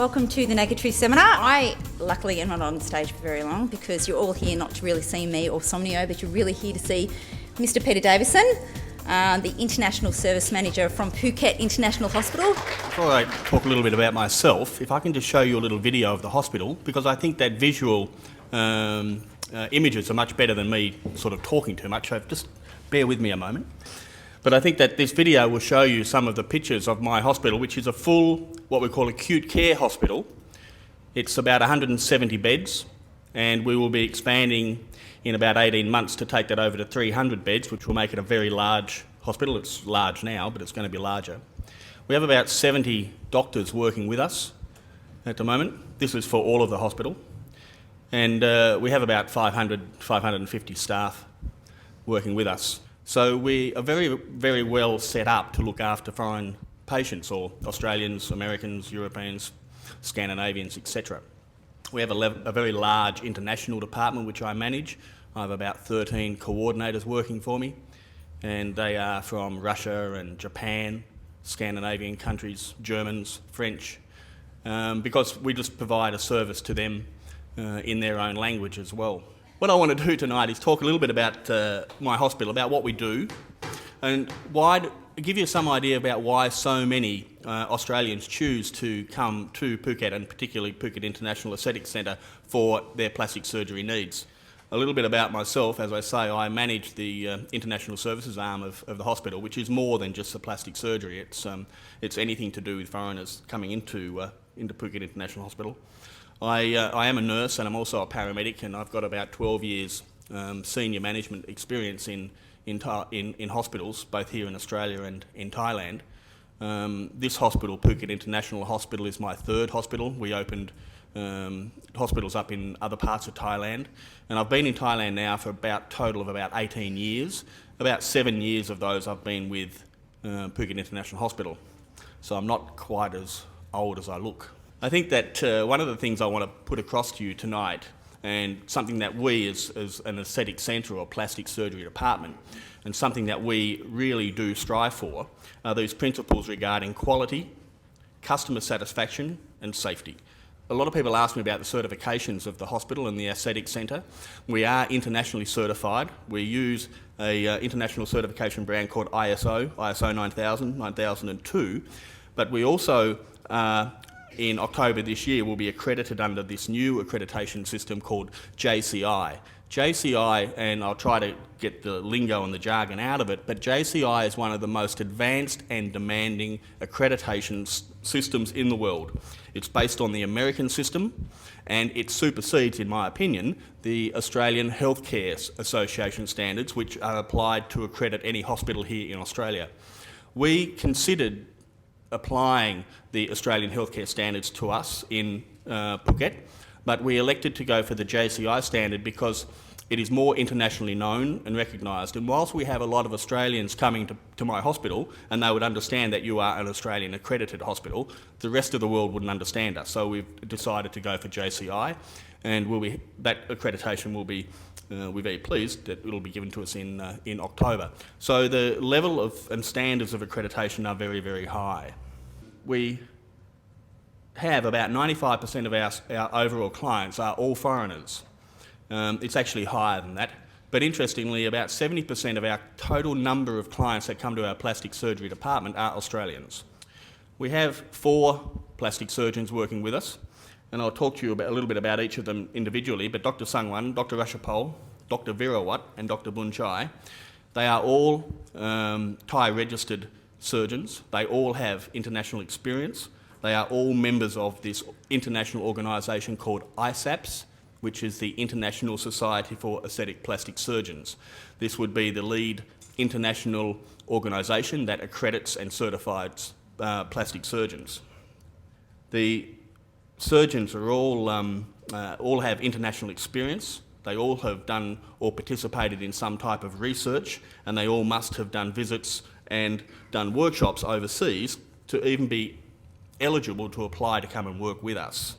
welcome to the Negatory Seminar. I luckily am not on stage for very long because you're all here not to really see me or Somnio, but you're really here to see Mr. Peter Davison, the International Service Manager from Phuket International Hospital. Before I talk a little bit about myself, if I can just show you a little video of the hospital, because I think that visual images are much better than me sort of talking too much, so just bear with me a moment. But I think that this video will show you some of the pictures of my hospital, which is a full, what we call acute care hospital. It's about 170 beds, and we will be expanding in about 18 months to take that over to 300 beds, which will make it a very large hospital. It's large now, but it's going to be larger. We have about 70 doctors working with us at the moment. This is for all of the hospital. And we have about 550 staff working with us. So we are very, very well set up to look after foreign patients, or Australians, Americans, Europeans, Scandinavians, etc. We have a very large international department which I manage. I have about 13 coordinators working for me, and they are from Russia and Japan, Scandinavian countries, Germans, French, because we just provide a service to them in their own language as well. What I want to do tonight is talk a little bit about my hospital, about what we do, and give you some idea about why so many Australians choose to come to Phuket, and particularly Phuket International Aesthetic Centre, for their plastic surgery needs. A little bit about myself. As I say, I manage the international services arm of the hospital, which is more than just the plastic surgery. It's anything to do with foreigners coming into Phuket International Hospital. I am a nurse, and I'm also a paramedic, and I've got about 12 years senior management experience in hospitals, both here in Australia and in Thailand. This hospital, Phuket International Hospital, is my third hospital. We opened hospitals up in other parts of Thailand, and I've been in Thailand now for total of about 18 years. About 7 years of those I've been with Phuket International Hospital, so I'm not quite as old as I look. I think that one of the things I want to put across to you tonight, and something that we as an aesthetic centre or plastic surgery department, and something that we really do strive for, are these principles regarding quality, customer satisfaction and safety. A lot of people ask me about the certifications of the hospital and the aesthetic centre. We are internationally certified. We use an international certification brand called ISO 9000, 9002, but we also in October this year will be accredited under this new accreditation system called JCI. JCI, and I'll try to get the lingo and the jargon out of it, but JCI is one of the most advanced and demanding accreditation systems in the world. It's based on the American system, and it supersedes, in my opinion, the Australian Healthcare Association standards, which are applied to accredit any hospital here in Australia. We considered applying the Australian healthcare standards to us in Phuket, but we elected to go for the JCI standard because it is more internationally known and recognised. And whilst we have a lot of Australians coming to my hospital, and they would understand that you are an Australian accredited hospital, the rest of the world wouldn't understand us. So we've decided to go for JCI, and that accreditation will be, we're very pleased that it'll be given to us in October. So the level of and standards of accreditation are very, very high. We have about 95% of our overall clients are all foreigners. It's actually higher than that, but interestingly, about 70% of our total number of clients that come to our plastic surgery department are Australians. We have 4 plastic surgeons working with us, and I'll talk to you a little bit about each of them individually, but Dr. Sangwan, Dr. Rashapal, Dr. Virawat and Dr. Bunchai, they are all Thai registered surgeons. They all have international experience. They are all members of this international organisation called ISAPS, which is the International Society for Aesthetic Plastic Surgeons. This would be the lead international organisation that accredits and certifies plastic surgeons. The surgeons are all have international experience. They all have done or participated in some type of research, and they all must have done visits and done workshops overseas to even be eligible to apply to come and work with us.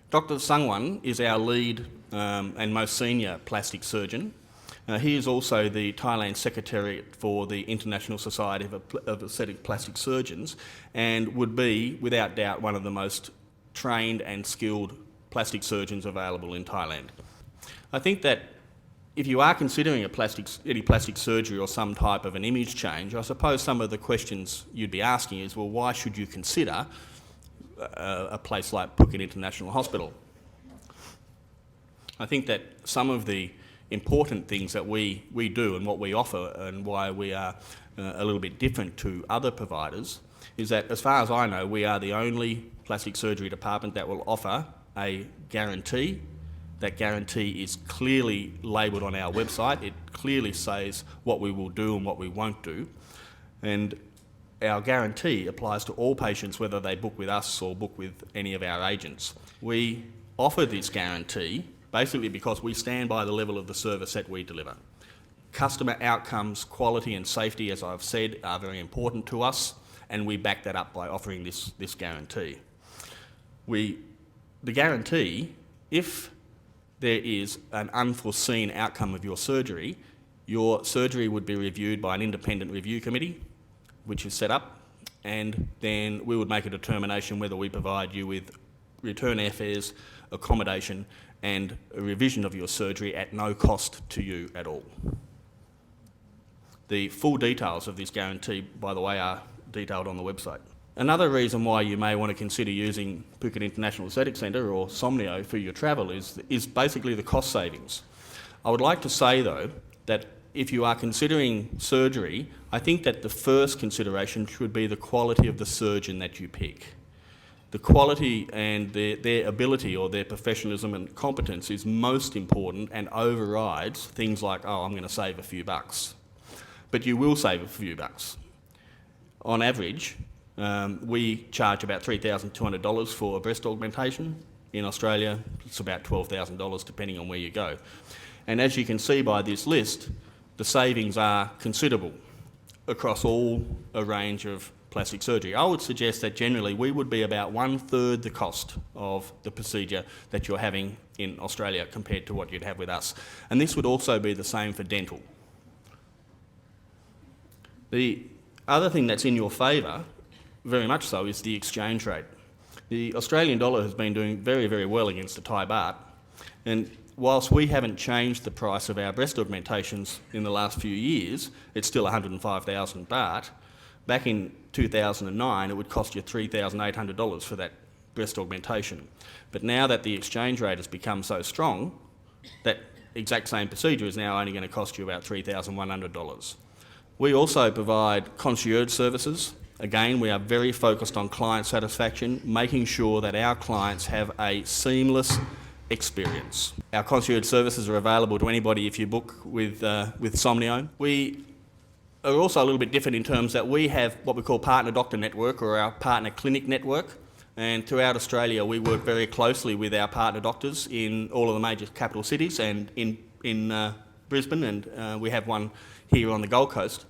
Dr. Sangwan is our lead and most senior plastic surgeon. He is also the Thailand Secretariat for the International Society of Aesthetic Plastic Surgeons, and would be, without doubt, one of the most trained and skilled plastic surgeons available in Thailand. I think that if you are considering any plastic surgery or some type of an image change, I suppose some of the questions you'd be asking is, well, why should you consider a place like Phuket International Hospital? I think that some of the important things that we do and what we offer and why we are a little bit different to other providers is that, as far as I know, we are the only plastic surgery department that will offer a guarantee. That guarantee is clearly labelled on our website. It clearly says what we will do and what we won't do. And our guarantee applies to all patients, whether they book with us or book with any of our agents. We offer this guarantee basically because we stand by the level of the service that we deliver. Customer outcomes, quality and safety, as I've said, are very important to us, and we back that up by offering this guarantee. The guarantee, if there is an unforeseen outcome of your surgery would be reviewed by an independent review committee, which is set up, and then we would make a determination whether we provide you with return airfares, accommodation, and a revision of your surgery at no cost to you at all. The full details of this guarantee, by the way, are detailed on the website. Another reason why you may want to consider using Phuket International Aesthetic Centre or SOMNIO for your travel is basically the cost savings. I would like to say, though, that if you are considering surgery, I think that the first consideration should be the quality of the surgeon that you pick. The quality and their ability or their professionalism and competence is most important and overrides things like, oh, I'm going to save a few bucks. But you will save a few bucks. On average, we charge about $3,200 for a breast augmentation. In Australia, it's about $12,000 depending on where you go. And as you can see by this list, the savings are considerable across a range of plastic surgery. I would suggest that generally we would be about 1/3 the cost of the procedure that you're having in Australia compared to what you'd have with us. And this would also be the same for dental. The other thing that's in your favour, very much so, is the exchange rate. The Australian dollar has been doing very, very well against the Thai baht, and whilst we haven't changed the price of our breast augmentations in the last few years, it's still 105,000 baht. Back in 2009, it would cost you $3,800 for that breast augmentation. But now that the exchange rate has become so strong, that exact same procedure is now only going to cost you about $3,100. We also provide concierge services. Again, we are very focused on client satisfaction, making sure that our clients have a seamless experience. Our concierge services are available to anybody if you book with SOMNIO. We are also a little bit different in terms that we have what we call partner doctor network, or our partner clinic network, and throughout Australia we work very closely with our partner doctors in all of the major capital cities and in Brisbane, and we have one here on the Gold Coast.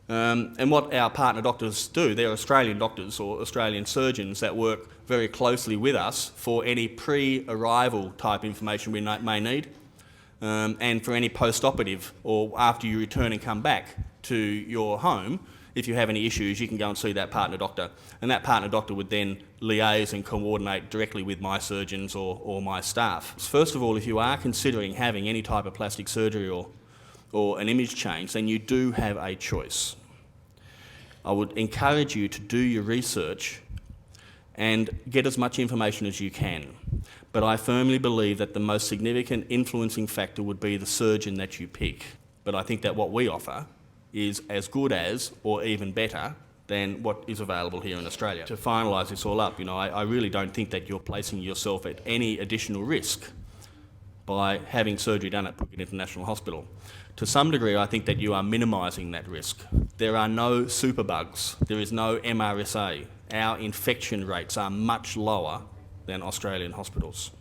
And what our partner doctors do, they're Australian doctors or Australian surgeons that work very closely with us for any pre-arrival type information we may need, and for any post-operative or after you return and come back to your home. If you have any issues, you can go and see that partner doctor, and that partner doctor would then liaise and coordinate directly with my surgeons or my staff. First of all, if you are considering having any type of plastic surgery or an image change, then you do have a choice. I would encourage you to do your research and get as much information as you can. But I firmly believe that the most significant influencing factor would be the surgeon that you pick. But I think that what we offer is as good as, or even better, than what is available here in Australia. To finalise this all up, I really don't think that you're placing yourself at any additional risk by having surgery done at Phuket International Hospital. To some degree, I think that you are minimising that risk. There are no superbugs. There is no MRSA. Our infection rates are much lower than Australian hospitals.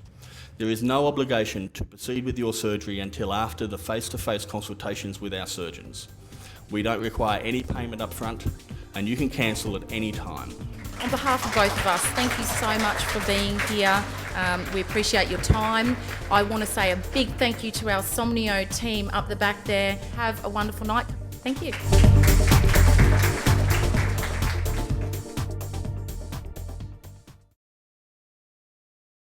There is no obligation to proceed with your surgery until after the face-to-face consultations with our surgeons. We don't require any payment up front, and you can cancel at any time. On behalf of both of us, thank you so much for being here. We appreciate your time. I want to say a big thank you to our SOMNIO team up the back there. Have a wonderful night. Thank you.